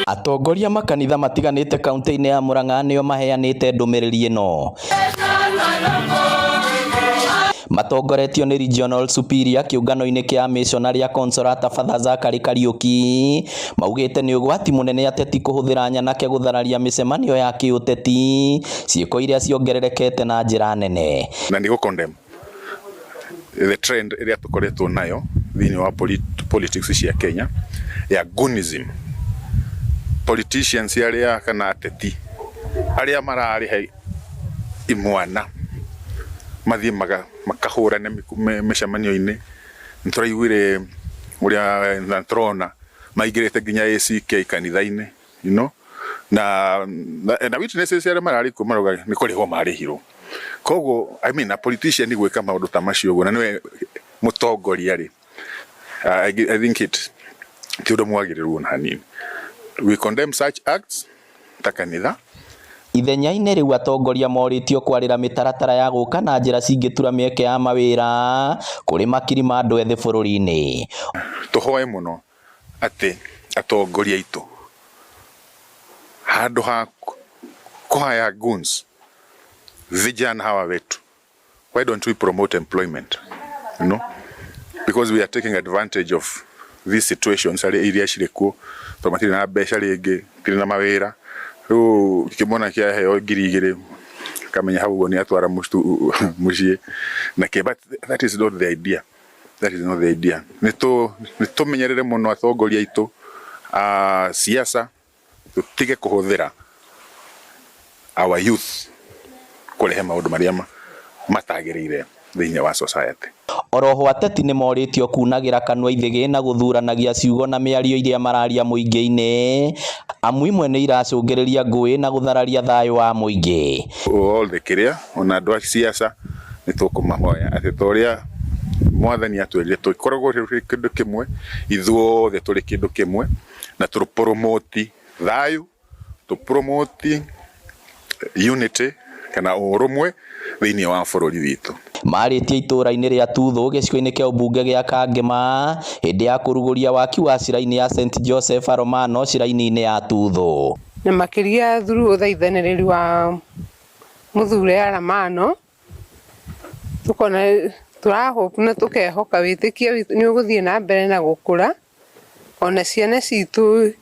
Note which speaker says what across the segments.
Speaker 1: Atongoria makanitha matiganite kaunti-ini ya Murang'a nio maheanite ndumiriri ino. Matongoretio ni Regional Superior kiungano-ini kia Missionary Consolata Father Zakari Kariuki maugite ni ugwati munene ateti kuhuthira nyanake guthararia micemanio ya kiuteti ciiko iria ciongererekete na njira nene
Speaker 2: na ni condemn the trend iria tukoretwo nayo thini wa politics cia Kenya ya goonism. Politicians aria kana ateti aria marari imwana mathie makahurane micemanio-ini nturaiguire uria ntrona maigirite nginya ACK kanitha-ini na witnesses aria marari kumaruga ni kurihwo marihirwo. Koguo a politician gwika maundu ta macio guo na niwe mutongoria ri I think it tiundo mwagiriru na hanini. We condemn such acts ta kanitha.
Speaker 1: Ithenya-ini riu atongoria moritio kwarira mitaratara ya guka na njira cingitura mieke ya mawira kuri makiri ma andu ethi bururi-ini.
Speaker 2: Tuhoe muno ati atongoria itu handu ha kuhaya goons vijana hawa wetu, why don't we promote employment, because we are taking advantage of these situations iria cirikuo tomatiri na mbeca ringi tiri na mawira riu kimona kia heo ngiri igiri kamenya hau ni atwara mucie na ke, but that is not the idea. That is not the idea. Nito menyerere muno atongoria itu siasa tutige kuhuthira our youth kurehe maundu maria matagirire thiini wa society.
Speaker 1: Oroho ateti ni moritio kunagira kanwa ithigi na guthuranagia ciugo na miario iria mararia muingi-ini amu imwe ni iracungiriria ngui na guthararia thayo wa muingi.
Speaker 2: All the clear ona andu a siasa ni tukumahoya ati toria mwathani atwirire tukoragwo ri kindu kimwe ithuothe turi kindu kimwe na turu promote thayo, tu promote unity kana urumwe thiini wa bururi witu.
Speaker 1: Maritie itura-ini ria Tuthu gicigo-ini kia ubunge gia Kangema hindi ya kuruguria waki wa cira-ini ya St Joseph Aromano cira-ini ya Tuthu
Speaker 3: na makiria through uthaithaniriri wa muthure Aromano tukona turahope na tukehoka witikia ni uguthie na mbere na gukura ona ciana citu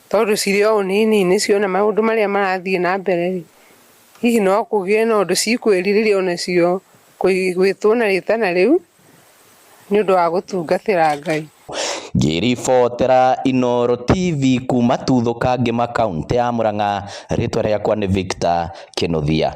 Speaker 3: tondu ciri o nini ni ciona maundu maria marathie na mbere hihi no kugie na undu cikwiririria ona cio gwitwo na ritana riu ni undu wa gutungatira Ngai.
Speaker 1: Ngiribotera Inooro TV kuma Tuthu Kangema kaunti ya Murang'a, ritwa riakwa ni Victor Kinuthia.